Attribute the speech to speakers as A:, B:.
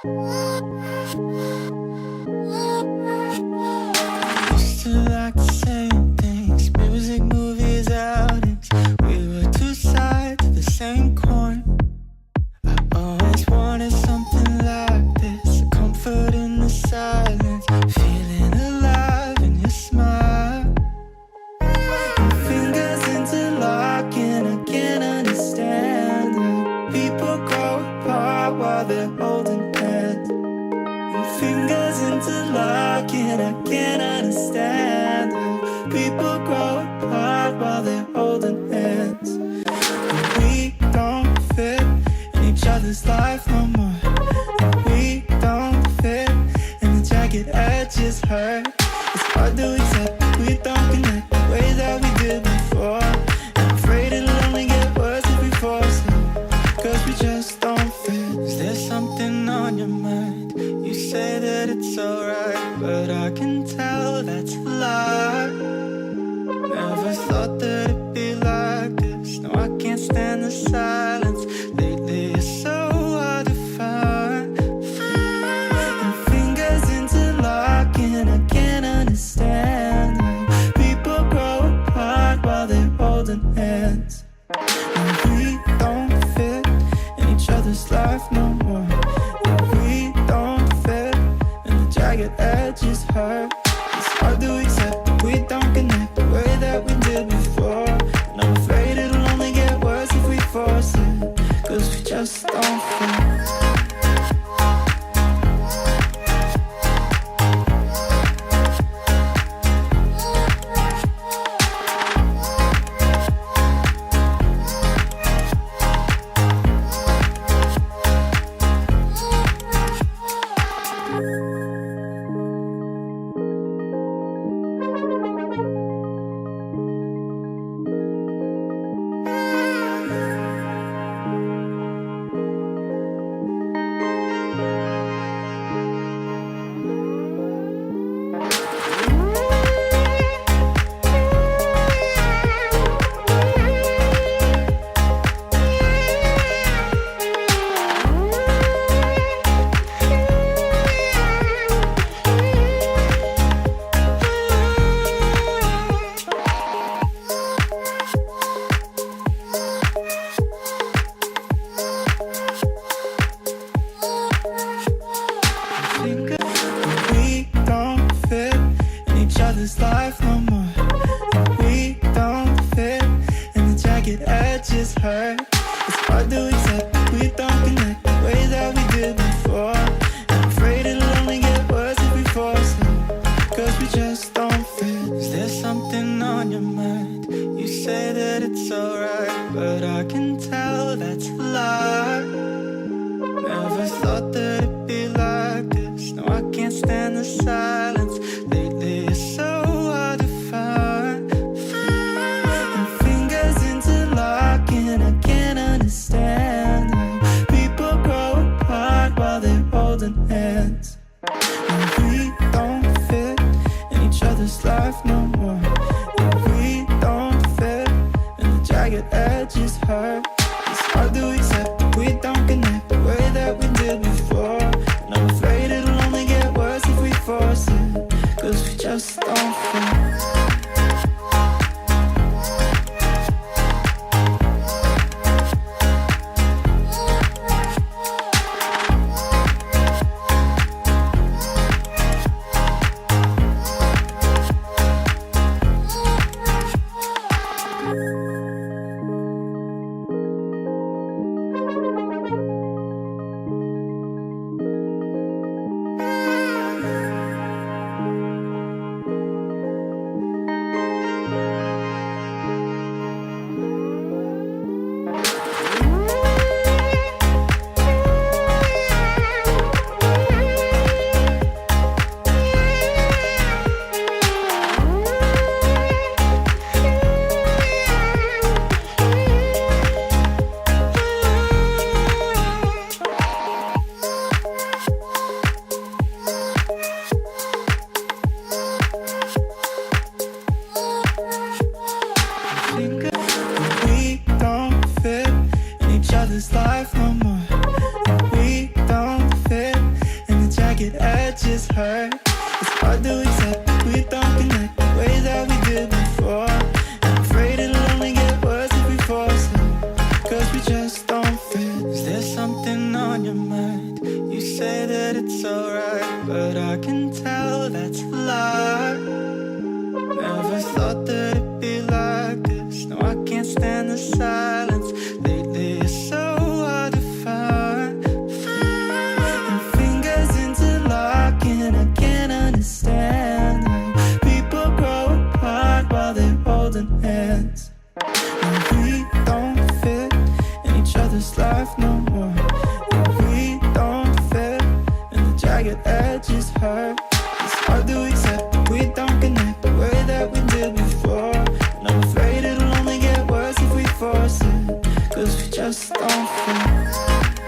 A: Used to like the same things, music, movies, outings. We were two sides of the same coin. I always wanted something like this, a comfort in the silence, feeling alive in your smile. And fingers interlocking, I can't understand how people grow apart while they're holding hands. And fingers interlocking, I can't understand how people grow apart while they're holding hands. And we don't fit in each other's life no more. And we don't fit, and the jagged edges hurt. It's hard to accept that we don't connect the way that we did before. And I'm afraid it'll only get worse if we force it, cause we just don't fit. Is there something on your mind? You say that it's alright, but I can tell that's a lie. Never thought that it'd be like this. No, I can't stand the silence. Lately it's so hard to find. And fingers interlocking, I can't understand how people grow apart while they're holding hands. And we don't fit in each other's life no more. And we don't fit, and the jagged edges hurt. It's hard to accept that we don't connect the way that we did before. And I'm afraid it'll only get worse if we force it, cause we just don't fit. We don't fit in each other's life no more. And we don't fit, and the jagged edges hurt. It's hard to accept that we don't connect the way that we did before. And I'm afraid it'll only get worse if we force it, cause we just don't fit. Is there something on your mind? You say that it's alright, but I can tell that's a lie. Never thought that it'd be like this. No, I can't stand the silence. Lately it's so hard to find. And fingers interlocking, I can't understand how people grow apart while they're holding hands. And we don't fit in each other's life no more. And we don't fit, and the jagged edges hurt. It's hard to accept that we don't connect the way that we did before. And I'm afraid it'll only get worse if we force it, cause we just don't fit. other's life no more. And we don't fit hurt. It's hard to accept that we don't connect the way that we did before. And I'm afraid it'll only get worse if we force it, 'cause we just don't fit. Is there something on your mind? You say that it's alright, but I can tell that's a lie. Never thought that it'd be like this. No, I can't stand the silence. Lately it's so hard to find. And fingers interlocking, I can't understand how people grow apart while they're holding hands. And we don't fit in each other's life no more. And we don't fit, and the jagged edges hurt. It's hard to accept that we don't connect the way that we did before. And I'm afraid it'll only get worse if we force it, 'cause we just don't fit.